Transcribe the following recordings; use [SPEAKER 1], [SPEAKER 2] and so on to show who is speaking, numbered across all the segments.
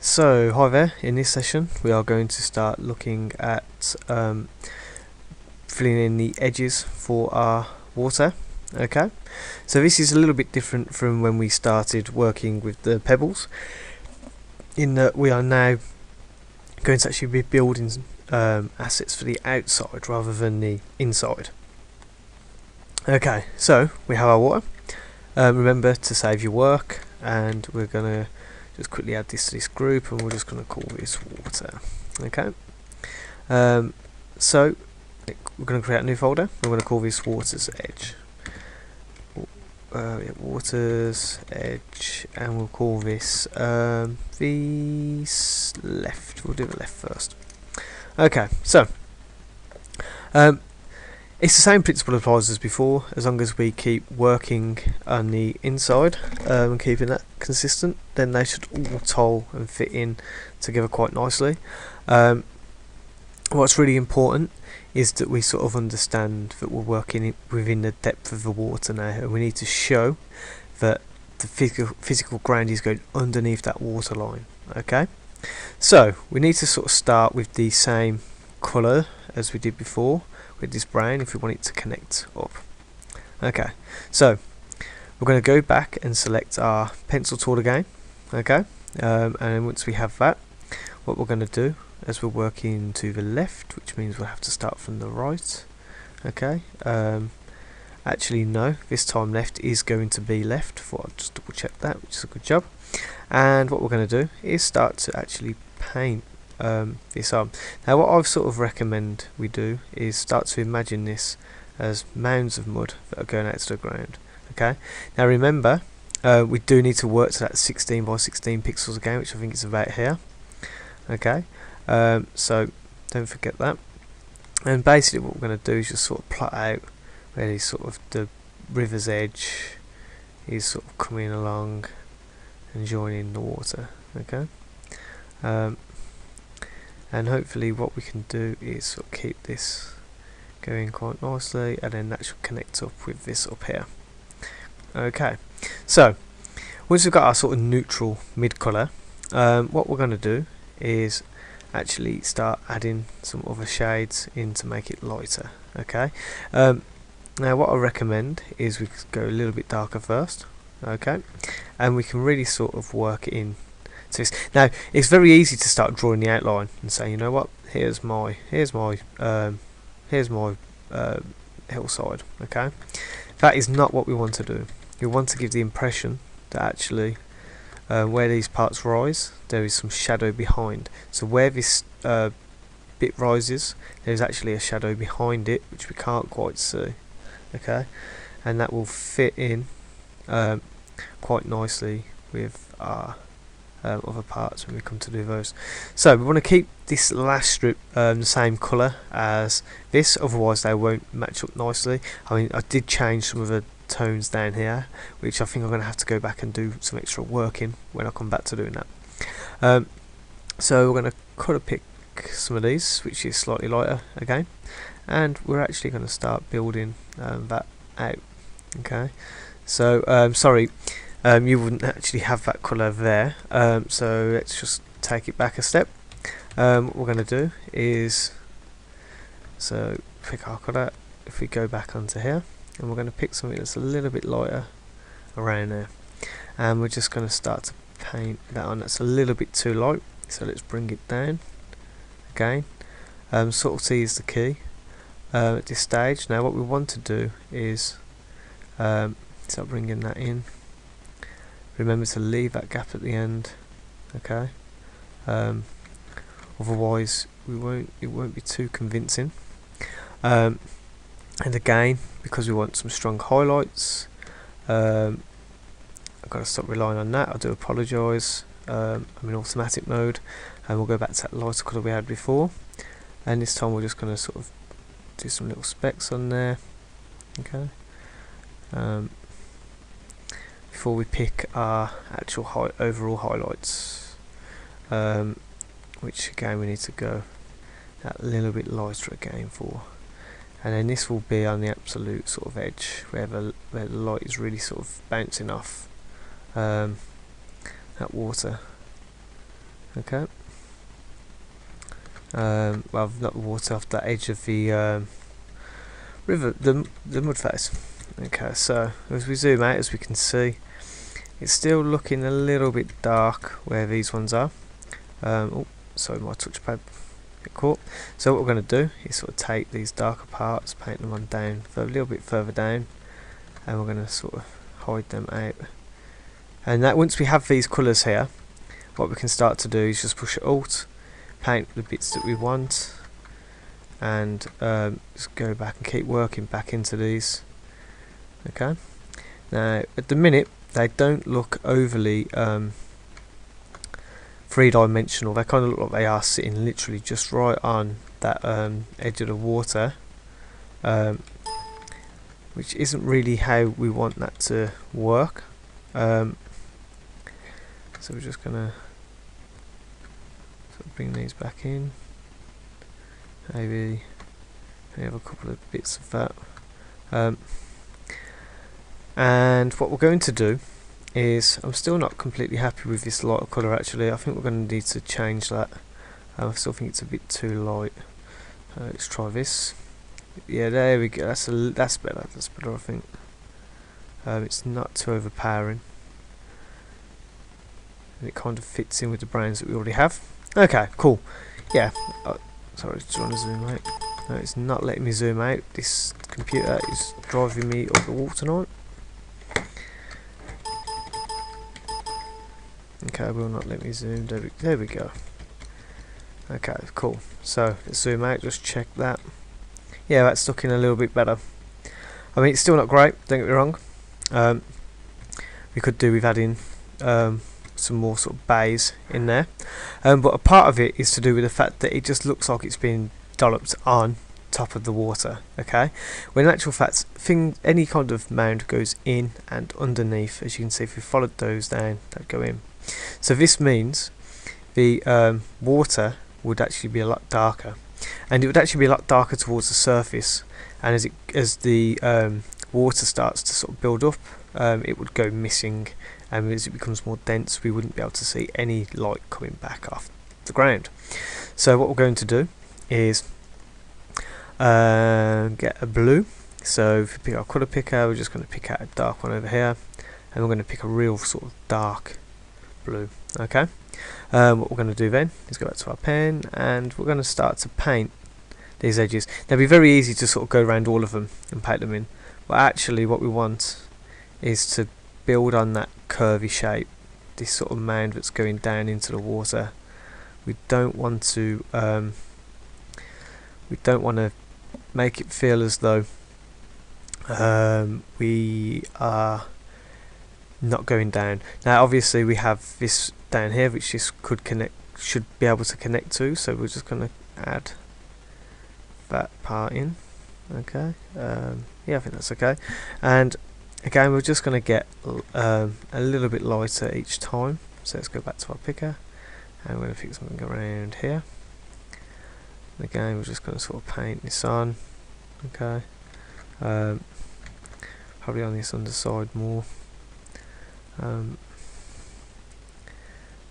[SPEAKER 1] So, hi there, in this session we are going to start looking at filling in the edges for our water. Okay, so this is a little bit different from when we started working with the pebbles, in that we are now going to actually be building assets for the outside rather than the inside. Okay, so we have our water. Remember to save your work, and we're going to just quickly add this to this group, and we're just going to call this water. Okay, so we're going to create a new folder. We're going to call this water's edge. Water's edge, and we'll call this the left. We'll do the left first. Okay, so it's the same principle applies as before, as long as we keep working on the inside and keeping that consistent, then they should all toll and fit in together quite nicely. What's really important is that we sort of understand that we're working within the depth of the water now, and we need to show that the physical ground is going underneath that water line. Okay, so we need to sort of start with the same colour as we did before with this brown if we want it to connect up. Okay, so we're going to go back and select our pencil tool again. Okay, and once we have that, what we're going to do as we're working to the left, which means we'll have to start from the right. Okay, actually no, this time left is going to be left. Thought I'd just double check that, which is a good job. And what we're going to do is start to actually paint this on. Now what I've sort of recommend we do is start to imagine this as mounds of mud that are going out to the ground. Okay, now remember we do need to work to that 16 by 16 pixels again, which I think is about here. Okay, so don't forget that. And basically what we're going to do is just sort of plot out where this sort of the river's edge is sort of coming along and joining the water. Okay, and hopefully what we can do is sort of keep this going quite nicely, and then that should connect up with this up here. Okay, so once we've got our sort of neutral mid colour, what we're going to do is actually start adding some other shades in to make it lighter. Okay, now what I recommend is we go a little bit darker first. Okay, and we can really sort of work it in. Now it's very easy to start drawing the outline and say, you know what, here's my hillside. Okay, that is not what we want to do. We want to give the impression that actually where these parts rise, there is some shadow behind. So where this bit rises, there is actually a shadow behind it which we can't quite see. Okay, and that will fit in quite nicely with our other parts when we come to do those. So we want to keep this last strip the same colour as this, otherwise they won't match up nicely. I mean, I did change some of the tones down here, which I think I'm going to have to go back and do some extra work in when I come back to doing that. So we're going to colour pick some of these, which is slightly lighter again, and we're actually going to start building that out. Okay, so sorry, you wouldn't actually have that colour there, so let's just take it back a step. What we're going to do is, so pick our colour, if we go back onto here, and we're going to pick something that's a little bit lighter around there, and we're just going to start to paint that on. That's a little bit too light, so let's bring it down again. Subtlety is the key at this stage. Now what we want to do is start bringing that in. Remember to leave that gap at the end. Okay, otherwise it won't be too convincing. And again, because we want some strong highlights, I've got to stop relying on that. I do apologise. I'm in automatic mode, and we'll go back to that lighter colour we had before, and this time we're just going to sort of do some little specks on there. Okay, before we pick our actual overall highlights, which again we need to go that little bit lighter again for, and then this will be on the absolute sort of edge where the light is really sort of bouncing off that water. Okay. Well, not the water, off the edge of the river, the mud face. Okay, so as we zoom out, as we can see, it's still looking a little bit dark where these ones are. Oh, sorry, my touchpad got caught. So what we're going to do is sort of take these darker parts, paint them on down a little bit further down, and we're going to sort of hide them out. And that once we have these colours here, what we can start to do is just push Alt, paint the bits that we want, and just go back and keep working back into these. Okay. Now at the minute they don't look overly three-dimensional. They kind of look like they are sitting literally just right on that edge of the water, which isn't really how we want that to work. So we're just gonna sort of bring these back in. Maybe have a couple of bits of that. And what we're going to do is, I'm still not completely happy with this lighter colour actually. I think we're going to need to change that. I still think it's a bit too light. Let's try this. Yeah, there we go. That's better. That's better, I think. It's not too overpowering, and it kind of fits in with the browns that we already have. Okay, cool. Yeah. Sorry, trying to zoom out. No, it's not letting me zoom out. This computer is driving me up the wall tonight. Okay, will not let me zoom. There we go. Okay, cool. So let's zoom out. Just check that. Yeah, that's looking a little bit better. I mean, it's still not great. Don't get me wrong. We could do with adding some more sort of bays in there, but a part of it is to do with the fact that it just looks like it's been dolloped on top of the water. Okay, when in actual fact any kind of mound goes in and underneath. As you can see, if we followed those down, they'd go in. So this means the water would actually be a lot darker, and it would actually be a lot darker towards the surface, and as the water starts to sort of build up, it would go missing, and as it becomes more dense we wouldn't be able to see any light coming back off the ground. So what we're going to do is get a blue. So if we pick our colour picker, we're just going to pick out a dark one over here, and we're going to pick a real sort of dark blue. Okay. What we're going to do then is go back to our pen, and we're going to start to paint these edges. Now it'd be very easy to sort of go around all of them and paint them in, but actually what we want is to build on that curvy shape, this sort of mound that's going down into the water. We don't want to make it feel as though we are not going down. Now obviously we have this down here which this should be able to connect to, so we're just going to add that part in. Okay, yeah, I think that's okay. And again, we're just going to get a little bit lighter each time. So let's go back to our picker, and we're going to pick something around here. And again, we're just going to sort of paint this on. Okay, probably on this underside more. And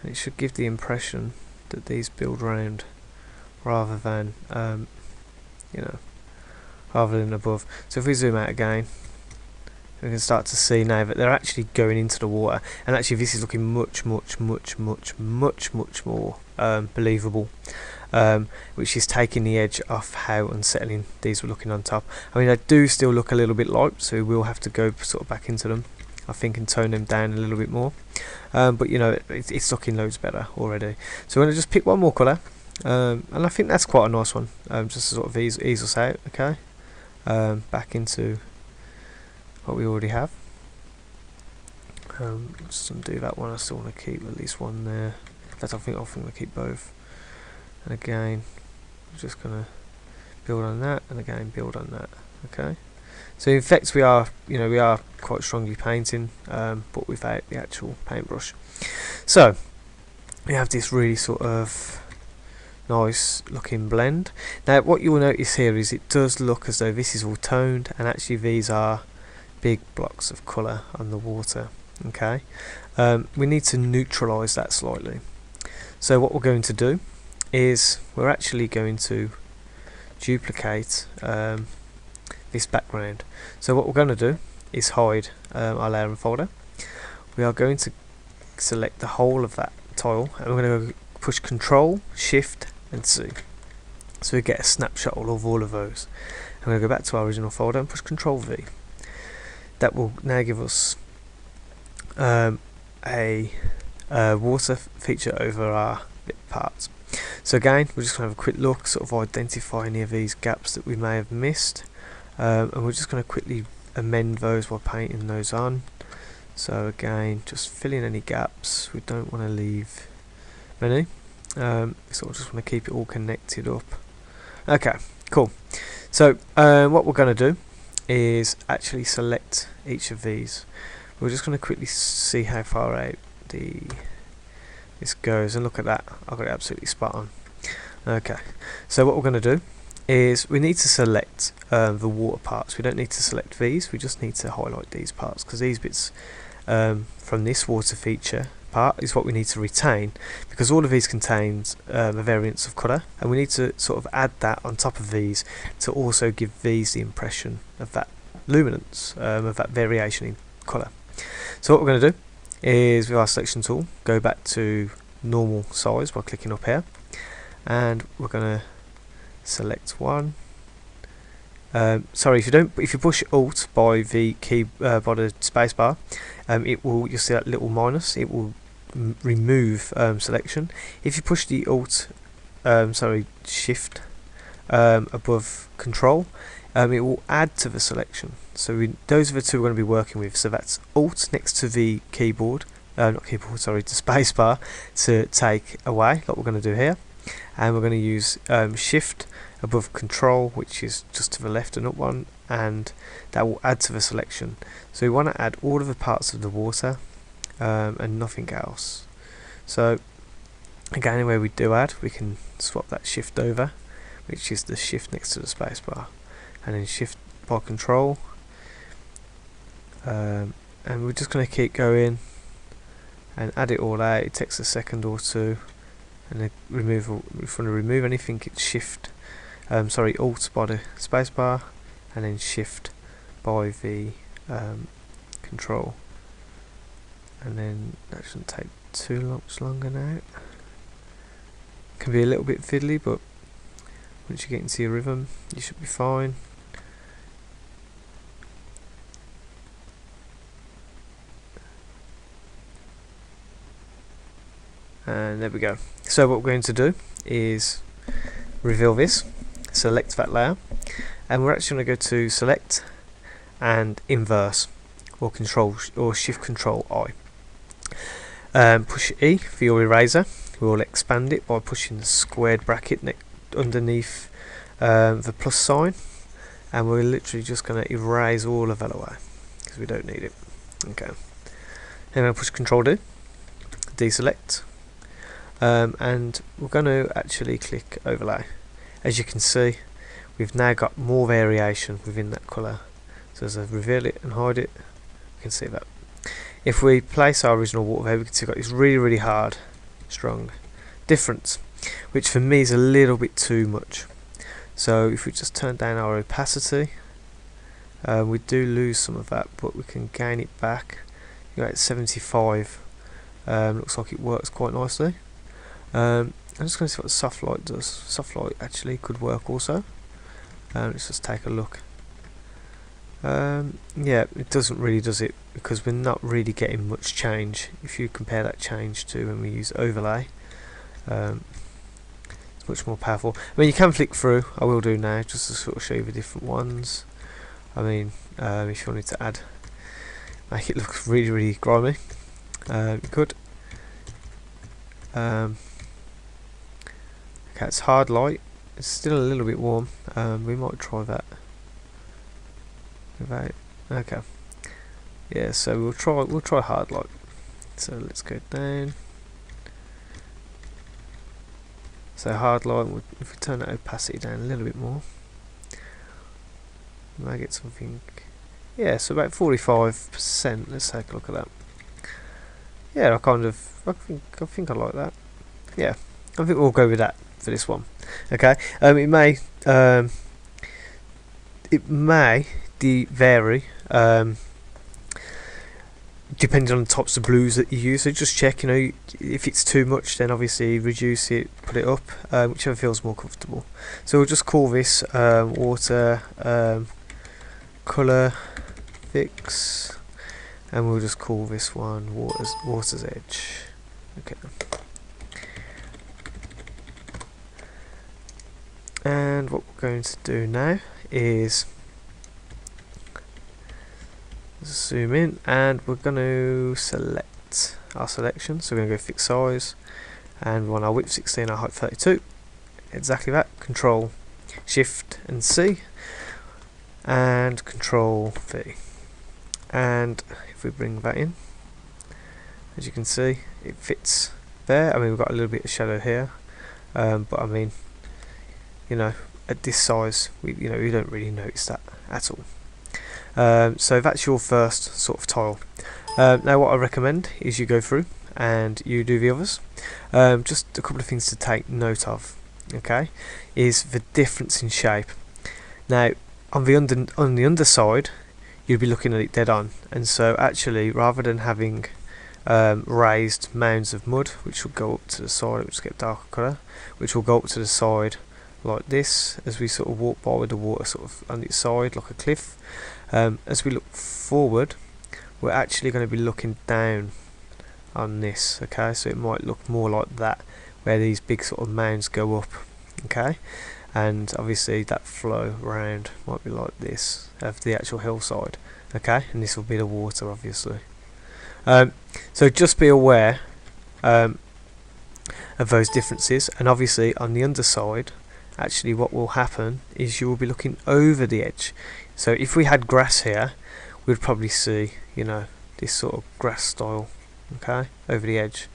[SPEAKER 1] it should give the impression that these build round rather than rather than above. So if we zoom out again, we can start to see now that they're actually going into the water, and actually this is looking much more believable, which is taking the edge off how unsettling these were looking on top. I mean, they do still look a little bit light, so we will have to go sort of back into them, I think, and tone them down a little bit more, but you know, it's looking loads better already. So we're going to just pick one more colour, and I think that's quite a nice one, just to sort of ease us out. Okay, back into what we already have. Just undo that one. I still want to keep at least one there. That's I think I'll keep both. And again, I'm just going to build on that, and again build on that. Okay. So in effect, we are quite strongly painting, but without the actual paintbrush. So we have this really sort of nice looking blend. Now what you will notice here is it does look as though this is all toned, and actually these are big blocks of colour on the water. Okay, we need to neutralise that slightly. So what we're going to do is we're actually going to duplicate this background. So what we're going to do is hide our layer and folder. We are going to select the whole of that tile, and we're going to push Control, Shift and C, so we get a snapshot of all of those. I'm going to go back to our original folder and push Control V. That will now give us a water feature over our bit parts. So again, we're just going to have a quick look, sort of identify any of these gaps that we may have missed, and we're just going to quickly amend those by painting those on. So again, just fill in any gaps. We don't want to leave many. So I just want to keep it all connected up. Okay, cool. So what we're going to do is actually select each of these. We're just going to quickly see how far out this goes, and look at that, I've got it absolutely spot on. Okay, so what we're going to do is we need to select the water parts. We don't need to select these, we just need to highlight these parts, because these bits from this water feature part is what we need to retain, because all of these contains a variance of colour, and we need to sort of add that on top of these to also give these the impression of that luminance, of that variation in colour. So what we're going to do is, with our selection tool, go back to normal size by clicking up here, and we're going to select one. Sorry, if you push Alt by the key by the spacebar, you'll see that little minus. It will remove selection. If you push the Shift above Control, it will add to the selection. So those are the two we're going to be working with. So that's Alt next to the keyboard, not keyboard, sorry, the spacebar, to take away, like we're going to do here, and we're going to use Shift above Control, which is just to the left and up one, and that will add to the selection. So we want to add all of the parts of the water and nothing else. So again, where we do add, we can swap that Shift over, which is the Shift next to the spacebar, and then Shift by Control, and we're just going to keep going and add it all out. It takes a second or two, and then if we want to remove anything, it's Shift Alt by the spacebar, and then Shift by the Control, and then that shouldn't take too much longer now. Can be a little bit fiddly, but once you get into your rhythm, you should be fine. And there we go. So what we're going to do is reveal this, select that layer, and we're actually going to go to Select and Inverse, or Shift Control I. Push E for your eraser. We'll expand it by pushing the squared bracket underneath the plus sign, and we're literally just going to erase all of that away because we don't need it. Okay. And I'll push Control D, deselect. And we're going to actually click Overlay. As you can see, we've now got more variation within that colour. So as I reveal it and hide it, you can see that. If we place our original water there, we can see we've got this really hard, strong difference, which for me is a little bit too much. So if we just turn down our opacity, we do lose some of that, but we can gain it back. You're at 75. Looks like it works quite nicely. I'm just going to see what soft light does. Soft light actually could work also. Let's just take a look. Yeah, it doesn't really, does it? Because we're not really getting much change. If you compare that change to when we use overlay, it's much more powerful. I mean, you can flick through. I will do now, just to sort of show you the different ones. I mean, if you wanted to make it look really grimy, you could. Okay, it's hard light. It's still a little bit warm. We might try that. Okay. Yeah, so we'll try hard light. So let's go down. So hard light, if we turn that opacity down a little bit more, we might get something. Yeah, so about 45%. Let's take a look at that. Yeah, I think I like that. Yeah, I think we'll go with that for this one. Okay, it may vary depending on the types of blues that you use. So just check, if it's too much, then obviously reduce it, put it up, whichever feels more comfortable. So we'll just call this water color fix, and we'll just call this one water's edge. Okay. And what we're going to do now is zoom in, and we're going to select our selection. So we're going to go fix size, and we want our width 16, our height 32. Exactly that. Control Shift and C, and Control V. And if we bring that in, as you can see, it fits there. I mean, we've got a little bit of shadow here, but I mean, at this size, we don't really notice that at all. So that's your first sort of tile. Now what I recommend is you go through and you do the others. Just a couple of things to take note of, okay, is the difference in shape. Now on the underside, you'd be looking at it dead on, and so actually, rather than having raised mounds of mud which will go up to the side, which will get darker colour, which will go up to the side like this as we sort of walk by with the water sort of on its side like a cliff. As we look forward, we're actually going to be looking down on this, okay, so it might look more like that, where these big sort of mounds go up, okay, and obviously that flow round might be like this of the actual hillside, okay, and this will be the water obviously. So just be aware of those differences, and obviously on the underside, actually what will happen is you will be looking over the edge. So if we had grass here, we'd probably see, this sort of grass style, okay, over the edge.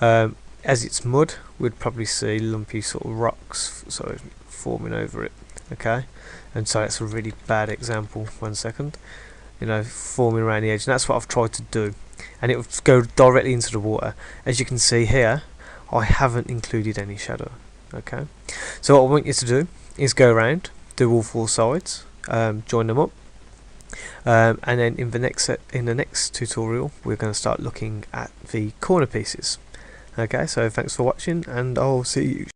[SPEAKER 1] As it's mud, we'd probably see lumpy sort of rocks sort of forming over it, okay, and so that's a really bad example. 1 second, forming around the edge, and that's what I've tried to do, and it will go directly into the water. As you can see here, I haven't included any shadow. Okay, so what I want you to do is go around, do all 4 sides, join them up, and then in the next tutorial we're going to start looking at the corner pieces. Okay, so thanks for watching, and I'll see you